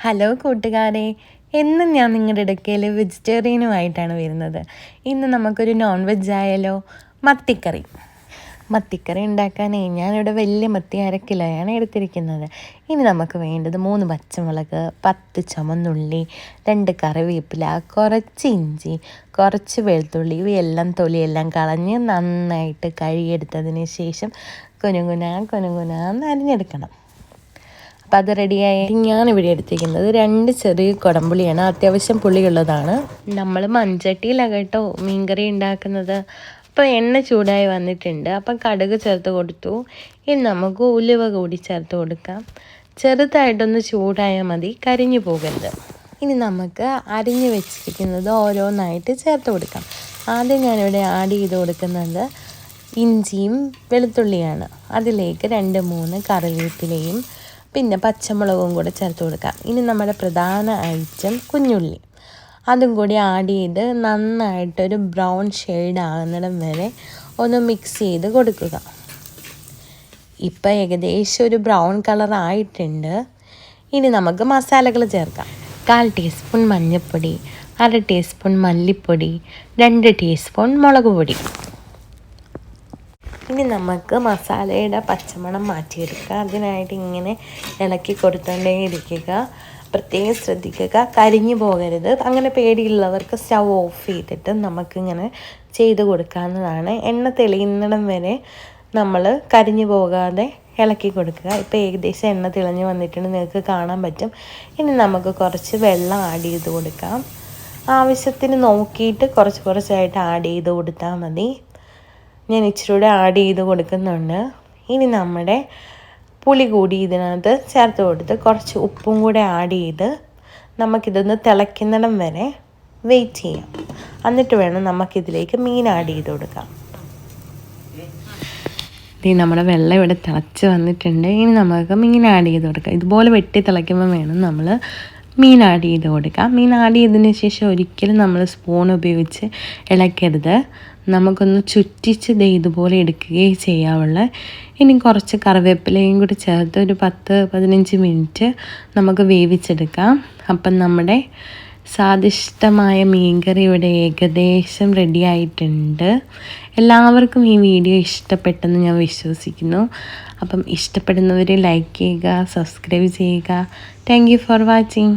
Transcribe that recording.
Hello കൂട്ടുകാരെ, എന്നും ഞാൻ നിങ്ങളുടെ ഇടയ്ക്കൽ വെജിറ്റേറിയനുമായിട്ടാണ് വരുന്നത്. ഇന്ന് നമുക്കൊരു നോൺ വെജ് ആയാലോ? മത്തിക്കറി ഉണ്ടാക്കാനേ ഞാനിവിടെ വലിയ മത്തി 1/2 കിലോയാണ് എടുത്തിരിക്കുന്നത്. ഇനി നമുക്ക് വേണ്ടത് 3 പച്ചമുളക്, 10 ചുമന്നുള്ളി, 2 കറിവേപ്പില, കുറച്ച് ഇഞ്ചി, കുറച്ച് വെളുത്തുള്ളി. ഇവയെല്ലാം തൊലിയെല്ലാം കളഞ്ഞ് നന്നായിട്ട് കഴുകിയെടുത്തതിന് ശേഷം കുനുകുനാന്ന് അരിഞ്ഞെടുക്കണം. അപ്പം അത് റെഡിയായി. ഞാനിവിടെ എടുത്തിരിക്കുന്നത് 2 ചെറിയ കുടംപുളിയാണ്, അത്യാവശ്യം പുളിയുള്ളതാണ്. നമ്മൾ മൺചട്ടിയിലാണ് കേട്ടോ മീൻകറി ഉണ്ടാക്കുന്നത്. അപ്പോൾ എണ്ണ ചൂടായി വന്നിട്ടുണ്ട്. അപ്പം കടുക് ചേർത്ത് കൊടുത്തു. ഇനി നമുക്ക് ഉലുവ കൂടി ചേർത്ത് കൊടുക്കാം. ചെറുതായിട്ടൊന്ന് ചൂടായാൽ മതി, കരിഞ്ഞു പോകരുത്. ഇനി നമുക്ക് അരിഞ്ഞു വെച്ചിരിക്കുന്നത് ഓരോന്നായിട്ട് ചേർത്ത് കൊടുക്കാം. ആദ്യം ഞാനിവിടെ ആഡ് ചെയ്ത് കൊടുക്കുന്നത് ഇഞ്ചിയും വെളുത്തുള്ളിയാണ്. അതിലേക്ക് 2-3 കറിവേപ്പിലയും പിന്നെ പച്ചമുളകും കൂടെ ചേർത്ത് കൊടുക്കാം. ഇനി നമ്മുടെ പ്രധാന ഐറ്റം കുഞ്ഞുള്ളി, അതും കൂടി ആഡ് ചെയ്ത് നന്നായിട്ടൊരു ബ്രൗൺ ഷെയ്ഡ് ആകുന്നിടം വരെ ഒന്ന് മിക്സ് ചെയ്ത് കൊടുക്കുക. ഇപ്പം ഏകദേശം ഒരു ബ്രൗൺ കളർ ആയിട്ടുണ്ട്. ഇനി നമുക്ക് മസാലകൾ ചേർക്കാം. 1/4 ടീസ്പൂൺ മഞ്ഞൾപ്പൊടി, 1/2 ടീസ്പൂൺ മല്ലിപ്പൊടി, 2 ടീസ്പൂൺ മുളക് പൊടി. ഇനി നമുക്ക് മസാലയുടെ പച്ചമണം മാറ്റിയെടുക്കുക. അതിനായിട്ട് ഇങ്ങനെ ഇളക്കി കൊടുത്തുകൊണ്ടേ ഇരിക്കുക. പ്രത്യേകം ശ്രദ്ധിക്കുക, കരിഞ്ഞു പോകരുത്. അങ്ങനെ പേടിയുള്ളവർക്ക് സ്റ്റൗ ഓഫ് ചെയ്തിട്ട് നമുക്കിങ്ങനെ ചെയ്ത് കൊടുക്കാവുന്നതാണ്. എണ്ണ തെളിയുന്നിടം വരെ നമ്മൾ കരിഞ്ഞു പോകാതെ ഇളക്കി കൊടുക്കുക. ഇപ്പോൾ ഏകദേശം എണ്ണ തെളിഞ്ഞ് വന്നിട്ടുണ്ട്, നിങ്ങൾക്ക് കാണാൻ പറ്റും. ഇനി നമുക്ക് കുറച്ച് വെള്ളം ആഡ് ചെയ്ത് കൊടുക്കാം. ആവശ്യത്തിന് നോക്കിയിട്ട് കുറച്ചായിട്ട് ആഡ് ചെയ്ത് കൊടുത്താൽ മതി. ഞാൻ ഇച്ചിരി കൂടെ ആഡ് ചെയ്ത് കൊടുക്കുന്നുണ്ട്. ഇനി നമ്മുടെ പുളി കൂടി ഇതിനകത്ത് ചേർത്ത് കൊടുത്ത് കുറച്ച് ഉപ്പും കൂടെ ആഡ് ചെയ്ത് നമുക്കിതൊന്ന് തിളയ്ക്കുന്നിടം വരെ വെയിറ്റ് ചെയ്യാം. എന്നിട്ട് വേണം നമുക്കിതിലേക്ക് മീൻ ആഡ് ചെയ്ത് കൊടുക്കാം. നമ്മുടെ വെള്ളം ഇവിടെ തിളച്ച് വന്നിട്ടുണ്ട്. ഇനി നമുക്ക് മീൻ ആഡ് ചെയ്ത് കൊടുക്കാം. ഇതുപോലെ വെട്ടി തിളയ്ക്കുമ്പോൾ വേണം നമ്മൾ മീൻ ആഡ് ചെയ്ത് കൊടുക്കാം. മീൻ ആഡ് ചെയ്തതിന് ശേഷം ഒരിക്കലും നമ്മൾ സ്പൂൺ ഉപയോഗിച്ച് ഇളക്കരുത്. നമുക്കൊന്ന് ചുറ്റിച്ച് ഇതുപോലെ എടുക്കുകയും ചെയ്യാവുള്ളൂ. ഇനി കുറച്ച് കറിവേപ്പിലയും കൂടി ചേർത്ത് ഒരു 10-15 മിനിറ്റ് നമുക്ക് വേവിച്ചെടുക്കാം. അപ്പം നമ്മുടെ സ്വാദിഷ്ടമായ മീൻകറി ഇവിടെ ഏകദേശം റെഡി ആയിട്ടുണ്ട്. എല്ലാവർക്കും ഈ വീഡിയോ ഇഷ്ടപ്പെട്ടെന്ന് ഞാൻ വിശ്വസിക്കുന്നു. അപ്പം ഇഷ്ടപ്പെടുന്നവർ ലൈക്ക് ചെയ്യുക, സബ്സ്ക്രൈബ് ചെയ്യുക. Thank you for watching.